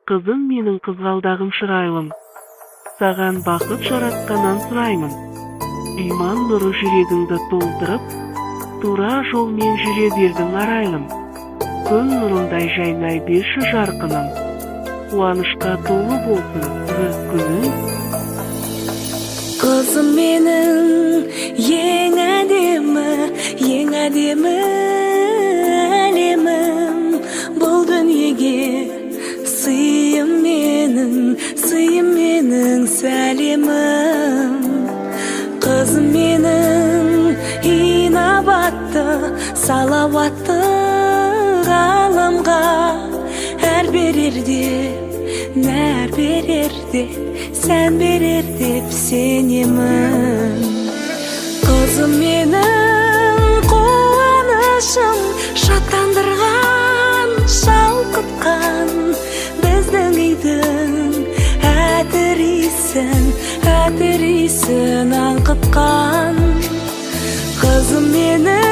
Kızım menin kızgaldagım şırайлым. Sagan bakıt жаратканан сұраймын. Иман нұры жүрегіңді толтырып, тура жолмен жүре бердің арайлым. Күн нұрындай жайнай берші жарқыным. Қуанышқа толы болсын күз күнің. Kızım menin ең әдемі әлемім. Бұл дүниеге сыйым менің сәлемім. Kızım menin инабатты, салауатты ғаламға әр берерде, нәр берерде, сән берер деп сенемін. Kızım menin қуанышым, шаттандырған, шалқытқан біздің үйдің әтір исін аңқытқан. Kızım menin